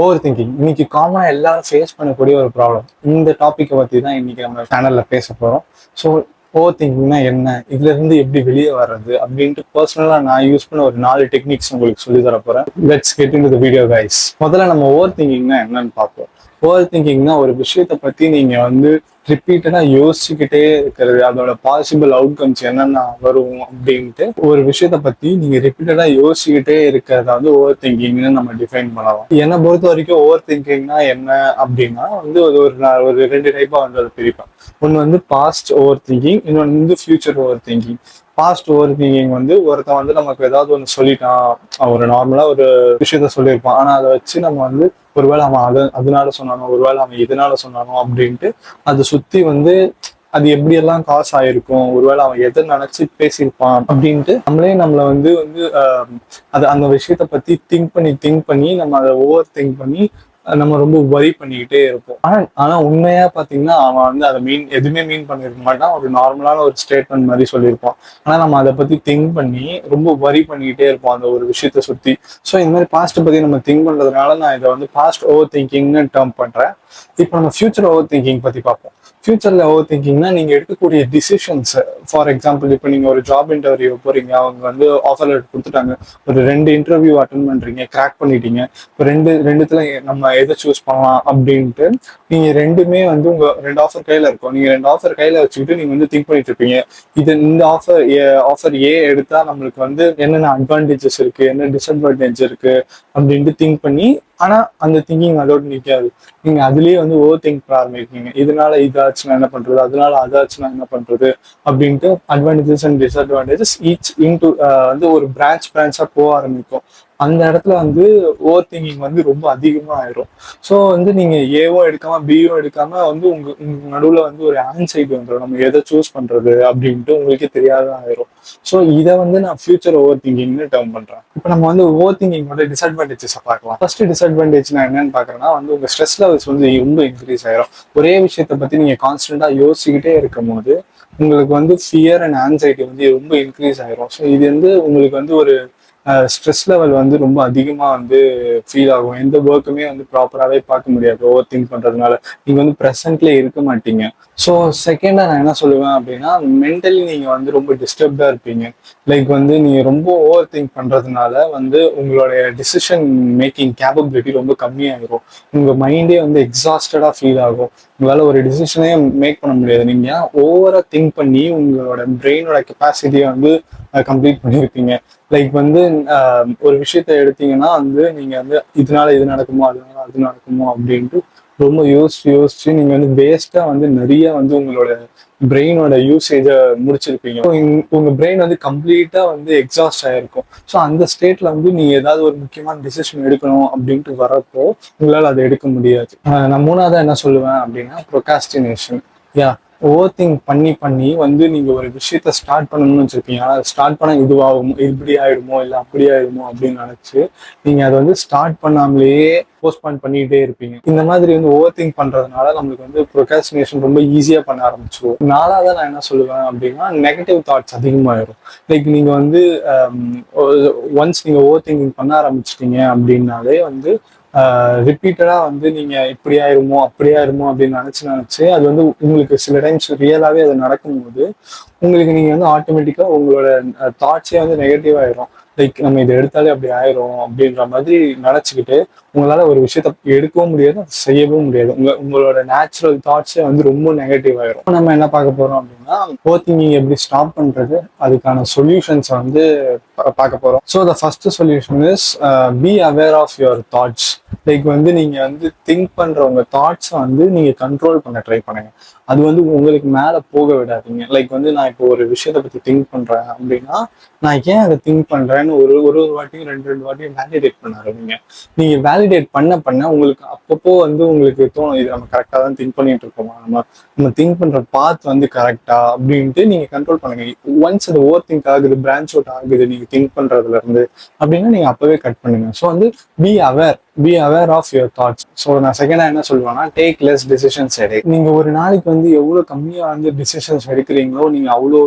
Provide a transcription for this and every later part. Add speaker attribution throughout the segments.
Speaker 1: Over thinking இன்னைக்கு காமனாக எல்லாரும் ஃபேஸ் பண்ணக்கூடிய ஒரு ப்ராப்ளம். இந்த டாப்பிக்கை பற்றி தான் இன்னைக்கு நம்ம சேனலில் பேச போகிறோம். ஸோ ஓவர் திங்கிங்னா என்ன, இதுல இருந்து எப்படி வெளியே வர்றது அப்படின்ட்டு பர்சனலாக நான் யூஸ் பண்ண ஒரு 4 டெக்னிக்ஸ் உங்களுக்கு சொல்லி தர போகிறேன். Let's get into the video guys. முதல்ல நம்ம ஓவர் திங்கிங்னா என்னன்னு பார்ப்போம். ஓவர் திங்கிங்னா ஒரு விஷயத்தை பற்றி நீங்கள் வந்து ரிப்பீட்டடாக யோசிச்சுக்கிட்டே இருக்கிறது, அதோட பாசிபிள் அவுட்கம்ஸ் என்னென்ன வரும் அப்படின்ட்டு ஒரு விஷயத்த பற்றி நீங்கள் ரிப்பீட்டடாக யோசிச்சுக்கிட்டே இருக்கிறத வந்து ஓவர் திங்கிங்னு நம்ம டிஃபைன் பண்ணலாம். என்னை பொறுத்த வரைக்கும் ஓவர் திங்கிங்னா என்ன அப்படின்னா வந்து ஒரு 2 டைப்பாக வந்து அதை பிரிப்பேன். ஒன்று வந்து பாஸ்ட் ஓவர் திங்கிங், இன்னொன்று வந்து future over thinking. Past over thinking வந்து ஒருத்தன் வந்து நமக்கு ஏதாவது ஒன்று சொல்லிட்டான், ஒரு நார்மலாக ஒரு விஷயத்த சொல்லியிருப்பான், ஆனால் அதை வச்சு நம்ம வந்து ஒருவேளை அவன் அதனால சொன்னானோ, ஒருவேளை அவன் இதனால சொன்னானோ அப்படின்ட்டு அதை சுற்றி வந்து அது எப்படியெல்லாம் காசு ஆயிருக்கும், ஒருவேளை அவன் எதை நினைச்சு பேசியிருப்பான் அப்படின்ட்டு நம்மளை வந்து வந்து அது அந்த விஷயத்த பத்தி திங்க் பண்ணி நம்ம அதை ஓவர் திங்க் பண்ணி நம்ம ரொம்ப வரி பண்ணிக்கிட்டே இருப்போம். ஆனா உண்மையா பாத்தீங்கன்னா அவன் வந்து அதை எதுவுமே மீன் பண்ணிருக்க மாட்டான், ஒரு நார்மலான ஒரு ஸ்டேட்மெண்ட் மாதிரி சொல்லியிருப்பான். ஆனா நம்ம அதை பத்தி திங்க் பண்ணி ரொம்ப வரி பண்ணிக்கிட்டே இருப்போம் அந்த ஒரு விஷயத்த சுத்தி. ஸோ இந்த மாதிரி பாஸ்ட் பத்தி நம்ம திங்க் பண்றதுனால நான் இதை வந்து பாஸ்ட் ஓவர் திங்கிங்னு டேர்ம் பண்றேன். இப்போ நம்ம ஃபியூச்சர் ஓவர் திங்கிங் பத்தி பார்ப்போம். ஃபியூச்சர்ல ஓவர் திங்கிங்னா நீங்க எடுக்கக்கூடிய டிசிஷன்ஸ். ஃபார் எக்ஸாம்பிள், இப்போ நீங்க ஒரு ஜாப் இன்டர்வியூ போறீங்க, அவங்க வந்து ஆஃபர் லெட்டர் கொடுத்துட்டாங்க, ஒரு 2 இன்டர்வியூ அட்டன் பண்றீங்க, கிராக் பண்ணிட்டீங்க. இப்போ ரெண்டுத்துல நம்ம எதை சூஸ் பண்ணலாம் அப்படின்ட்டு நீங்க ரெண்டுமே வந்து உங்க 2 ஆஃபர் கையில இருக்கும். நீங்க 2 ஆஃபர் கையில வச்சுக்கிட்டு நீங்க வந்து திங்க் பண்ணிட்டு இருப்பீங்க, இந்த ஆஃபர் ஏ எடுத்தா நம்மளுக்கு வந்து என்னென்ன அட்வான்டேஜஸ் இருக்கு, என்ன டிஸ்அட்வான்டேஜ் இருக்கு அப்படின்ட்டு திங்க் பண்ணி. ஆனா அந்த திங்கிங் அதோட நிற்காது. நீங்க அதுலயே வந்து ஓவர் திங்க் பண்ண ஆரம்பிக்கீங்க, இதனால இதாச்சுன்னா என்ன பண்றது, அதனால அதாச்சுன்னா என்ன பண்றது அப்படின்ட்டு advantages and disadvantages each into வந்து ஒரு பிரான்ச்சா போக ஆரம்பிக்கும். அந்த இடத்துல வந்து ஓவர் திங்கிங் வந்து ரொம்ப அதிகமா ஆயிரும். ஸோ வந்து நீங்க ஏவும் எடுக்காம பியும் எடுக்காம வந்து உங்க நடுவுல வந்து ஒரு ஆன்சைட்டி வந்துடும், நம்ம எதை சூஸ் பண்றது அப்படின்ட்டு உங்களுக்கே தெரியாத ஆயிரும். ஸோ இதை வந்து நான் ஃபியூச்சர் ஓவர் திங்கிங்னு டேர்ம் பண்றேன். இப்போ நம்ம வந்து ஓவர் திங்கிங்கோட டிஸ்அட்வான்டேஜஸ் பார்க்கலாம். ஃபர்ஸ்ட் டிஸ்அட்வான்டேஜ் நான் என்னன்னு பாக்குறேன்னா வந்து உங்க ஸ்ட்ரெஸ் லெவல்ஸ் வந்து ரொம்ப இன்க்ரீஸ் ஆயிரும். ஒரே விஷயத்த பத்தி நீங்க கான்ஸ்டன்டா யோசிச்சுக்கிட்டே இருக்கும் போது உங்களுக்கு வந்து ஃபியர் அண்ட் ஆன்சைட்டி வந்து ரொம்ப இன்க்ரீஸ் ஆயிரும். ஸோ இது வந்து உங்களுக்கு வந்து ஒரு ஸ்ட்ரெஸ் லெவல் வந்து ரொம்ப அதிகமாக வந்து ஃபீல் ஆகும். எந்த ஒர்க்குமே வந்து ப்ராப்பராகவே பார்க்க முடியாது ஓவர் திங்க் பண்ணுறதுனால. நீங்கள் வந்து ப்ரெசென்ட்லேயே இருக்க மாட்டீங்க. ஸோ செகண்டாக நான் என்ன சொல்லுவேன் அப்படின்னா, மென்டலி நீங்கள் வந்து ரொம்ப டிஸ்டர்ப்டாக இருப்பீங்க. லைக் வந்து நீங்கள் ரொம்ப ஓவர் திங்க் பண்ணுறதுனால வந்து உங்களுடைய டிசிஷன் மேக்கிங் கேப்பபிலிட்டி ரொம்ப கம்மியாகிடும். உங்கள் மைண்டே வந்து எக்ஸாஸ்டடாக ஃபீல் ஆகும். உங்களால் ஒரு டிசிஷனே மேக் பண்ண முடியாது. நீங்கள் ஓவராக திங்க் பண்ணி உங்களோட பிரெயினோட கெப்பாசிட்டியை வந்து கம்ப்ளீட் பண்ணியிருப்பீங்க. லைக் வந்து ஒரு விஷயத்த எடுத்தீங்கன்னா வந்து நீங்க வந்து இதனால இது நடக்குமோ, அதனால அது நடக்குமோ அப்படின்ட்டு ரொம்ப யோசிச்சு நீங்க வந்து வேஸ்டா வந்து நிறைய வந்து உங்களோட பிரெயினோட யூசேஜை முடிச்சிருப்பீங்க. உங்க பிரெயின் வந்து கம்ப்ளீட்டா வந்து எக்ஸாஸ்ட் ஆயிருக்கும். ஸோ அந்த ஸ்டேட்ல வந்து நீங்க ஏதாவது ஒரு முக்கியமான டிசிஷன் எடுக்கணும் அப்படின்ட்டு வரப்போ உங்களால் அதை எடுக்க முடியாது. நான் மூணாவதா என்ன சொல்லுவேன் அப்படின்னா, ப்ரொகாஸ்டினேஷன். யா, ஓவர் திங்க் பண்ணி வந்து நீங்க ஒரு விஷயத்த ஸ்டார்ட் பண்ணணும்னு வச்சிருப்பீங்க. ஆனால் ஸ்டார்ட் பண்ண இதுவாகும், இப்படி ஆயிடுமோ இல்லை அப்படி ஆயிடுமோ அப்படின்னு நினைச்சு நீங்க அதை வந்து ஸ்டார்ட் பண்ணாமலேயே போஸ்ட்பான் பண்ணிக்கிட்டே இருப்பீங்க. இந்த மாதிரி வந்து ஓவர் திங்க் பண்றதுனால நம்மளுக்கு வந்து ப்ரொகாஸ்டினேஷன் ரொம்ப ஈஸியா பண்ண ஆரம்பிச்சிருவோம். நாலாவதா நான் என்ன சொல்லுவேன் அப்படின்னா, நெகட்டிவ் தாட்ஸ் அதிகமாயிரும். லைக் நீங்க வந்து ஒன்ஸ் நீங்க ஓவர் திங்கிங் பண்ண ஆரம்பிச்சிட்டீங்க அப்படின்னாலே வந்து ரிப்பீட்டடா வந்து நீங்க இப்படி ஆயிருமோ அப்படி ஆயிருமோ அப்படின்னு நினைச்சு அது வந்து உங்களுக்கு சில டைம்ஸ் ரியலாவே அது நடக்கும்போது உங்களுக்கு நீங்க வந்து ஆட்டோமேட்டிக்கா உங்களோட தாட்ஸே வந்து நெகட்டிவ் ஆயிரும். லைக் நம்ம இதை எடுத்தாலே அப்படி ஆயிரும் அப்படின்ற மாதிரி நினைச்சுக்கிட்டு உங்களால ஒரு விஷயத்த எடுக்கவும் முடியாது, அதை செய்யவும் முடியாது. உங்களோட நேச்சுரல் தாட்ஸே வந்து ரொம்ப நெகட்டிவ் ஆயிரும். நம்ம என்ன பார்க்க போறோம் அப்படின்னா, ஓவர் திங்கிங் எப்படி ஸ்டாப் பண்றது, அதுக்கான சொல்யூஷன்ஸ் வந்து பார்க்க போறோம். So the first solution is be aware of your thoughts. Like வந்து நீங்க வந்து திங்க் பண்ற உங்க தாட்ஸை வந்து நீங்க கண்ட்ரோல் பண்ண ட்ரை பண்ணுங்க. அது வந்து உங்களுக்கு மேல போக விடாதீங்க. லைக் வந்து நான் இப்போ ஒரு விஷயத்தை பத்தி திங்க் பண்றேன் அப்படின்னா, நான் ஏன் அதை திங்க் பண்றேன்னு ஒரு வாட்டியும் ரெண்டு வாட்டியும் வேலிடேட் பண்ண ஆரம்பிங்க. நீங்க வேலிடேட் பண்ண உங்களுக்கு அப்பப்போ வந்து உங்களுக்கு தோணும், இது நம்ம கரெக்டா தான் திங்க் பண்ணிட்டு இருக்கோமா, நம்ம திங்க் பண்ற பாத் வந்து கரெக்டா அப்படின்ட்டு நீங்க கண்ட்ரோல் பண்ணுங்க. ஒன்ஸ் அது ஓவர் திங்க் ஆகுது, பிரான்ச் அவுட் ஆகுது நீங்க திங்க் பண்றதுல இருந்து அப்படின்னா நீங்க அப்பவே கட் பண்ணுங்க. ஸோ வந்து be aware of your thoughts. So நான் செகண்டா என்ன சொல்லுவேன்னா, டேக் லெஸ் டிசிஷன்ஸ் எடு. நீங்க ஒரு நாளைக்கு வந்து எவ்வளவு கம்மியா வந்து டிசிஷன்ஸ் எடுக்கிறீங்களோ நீங்க அவ்வளோ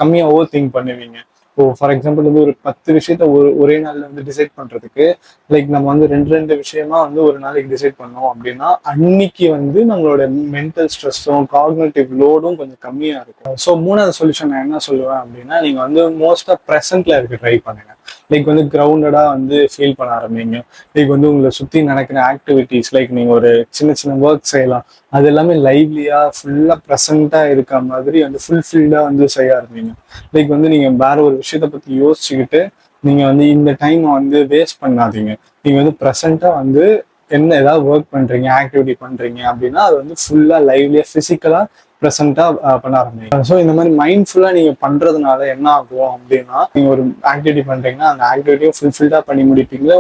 Speaker 1: கம்மியா ஓவர் திங்க் பண்ணுவீங்க. இப்போ ஃபார் எக்ஸாம்பிள் வந்து ஒரு 10 விஷயத்த ஒரே நாள்ல வந்து டிசைட் பண்றதுக்கு லைக் நம்ம வந்து ரெண்டு விஷயமா வந்து ஒரு நாளைக்கு டிசைட் பண்ணோம் அப்படின்னா அன்னைக்கு வந்து நம்மளோட மென்டல் ஸ்ட்ரெஸ்ஸும் காக்னேட்டிவ் லோடும் கொஞ்சம் கம்மியா இருக்கும். ஸோ மூணாவது சொல்யூஷன் நான் என்ன சொல்லுவேன் அப்படின்னா, நீங்க வந்து மோஸ்டா ப்ரெசென்ட்ல இருக்க ட்ரை பண்ணுங்க. லைக் வந்து கிரவுண்டடா வந்து ஃபீல் பண்ண ஆரம்பிங்க. லைக் வந்து உங்களை சுத்தி நடக்கிற ஆக்டிவிட்டிஸ், லைக் நீங்க ஒரு சின்ன சின்ன ஒர்க் செய்யலாம், அது எல்லாமே லைவ்லியா ஃபுல்லா ப்ரெசென்ட்டா இருக்க மாதிரி வந்து ஃபுல்ஃபில்டா வந்து செய்ய ஆரம்பிங்க. லைக் வந்து நீங்க வேற ஒரு விஷயத்த பத்தி யோசிச்சுக்கிட்டு நீங்க வந்து இந்த டைம் வந்து வேஸ்ட் பண்ணாதீங்க. நீங்க வந்து ப்ரெசென்ட்டா வந்து என்ன ஏதாவது ஒர்க் பண்றீங்க, ஆக்டிவிட்டி பண்றீங்க அப்படின்னா அது வந்து ஃபுல்லா லைவ்லியா பிசிக்கலா ப்ரெசென்ட்டா பண்ண ஆரம்பிங்க. ஸோ இந்த மாதிரி மைண்ட்ஃபுல்லா நீங்க பண்றதுனால என்ன ஆகும் அப்படின்னா, நீங்க ஒரு ஆக்டிவிட்டி பண்றீங்கன்னா அந்த ஆக்டிவிட்டியும் ஃபுல்ஃபில்டா பண்ணி முடிப்பீங்க.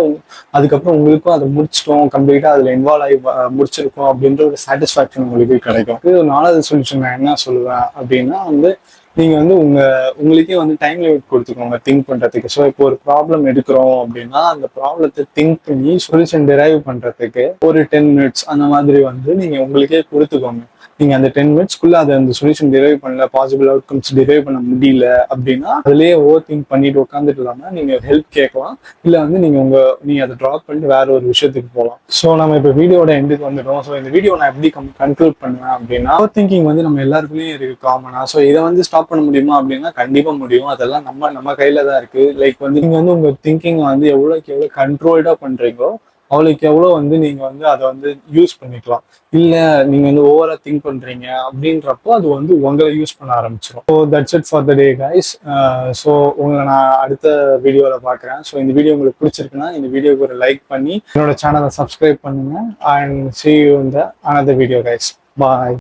Speaker 1: அதுக்கப்புறம் உங்களுக்கும் அதை முடிச்சிட்டோம், கம்ப்ளீட்டா அதுல இன்வால்வ் ஆகி முடிச்சிருக்கோம் அப்படின்ற ஒரு சாட்டிஸ்ஃபேக்ஷன் உங்களுக்கு கிடைக்கும். இது ஒரு 4வது சொல்யூஷன் நான் என்ன சொல்லுவேன் அப்படின்னா வந்து, நீங்க வந்து உங்களுக்கே வந்து டைம் லிமிட் கொடுத்துக்கோங்க திங்க் பண்றதுக்கு. ஸோ இப்போ ஒரு ப்ராப்ளம் எடுக்கிறோம் அப்படின்னா அந்த ப்ராப்ளத்தை திங்க் பண்ணி சொல்யூஷன் டிரைவ் பண்றதுக்கு ஒரு 10 மினிட்ஸ் அந்த மாதிரி வந்து நீங்க உங்களுக்கே கொடுத்துக்கோங்க. நீங்க அந்த 10 மினிட்ஸ்க்குள்ள அதை அந்த சொல்யூஷன் டிரைவ் பண்ணல, பாசிபிள் அவுட்கம்ஸ் டிரைவ் பண்ண முடியல அப்படின்னா அதுலயே ஓவர் திங்க் பண்ணிட்டு உட்காந்துட்டு இல்லாம நீங்க ஹெல்ப் கேட்கலாம். இல்ல வந்து நீங்க அதை ட்ராப் பண்ணிட்டு வேற ஒரு விஷயத்துக்கு போகலாம். ஸோ நம்ம இப்போ வீடியோட எண்டுக்கு வந்துட்டோம். ஸோ இந்த வீடியோ நான் எப்படி கன்க்ளூட் பண்ணுவேன் அப்படின்னா, ஓவர் திங்கிங் வந்து நம்ம எல்லாருக்குமே இருக்கு காமனா. ஸோ இதை வந்து ஸ்டாப் பண்ண முடியுமா அப்படின்னா கண்டிப்பா முடியும். அதெல்லாம் நம்ம கையில தான் இருக்கு. லைக் வந்து நீங்க வந்து உங்க திங்கிங் வந்து எவ்வளவு கண்ட்ரோல்டா பண்றீங்களோ அவளுக்கு எவ்வளோ வந்து நீங்க வந்து அதை வந்து யூஸ் பண்ணிக்கலாம். இல்ல நீங்க வந்து ஓவரா திங்க் பண்றீங்க அப்படின்றப்போ அது வந்து உங்களை யூஸ் பண்ண ஆரம்பிச்சிடும். So that's it for the day guys. So உங்களை நான் அடுத்த வீடியோல பார்க்குறேன். ஸோ இந்த வீடியோ உங்களுக்கு பிடிச்சிருக்குன்னா இந்த வீடியோக்கு ஒரு லைக் பண்ணி என்னோட சேனலை சப்ஸ்கிரைப் பண்ணுங்க. And see you in the another video guys. Bye.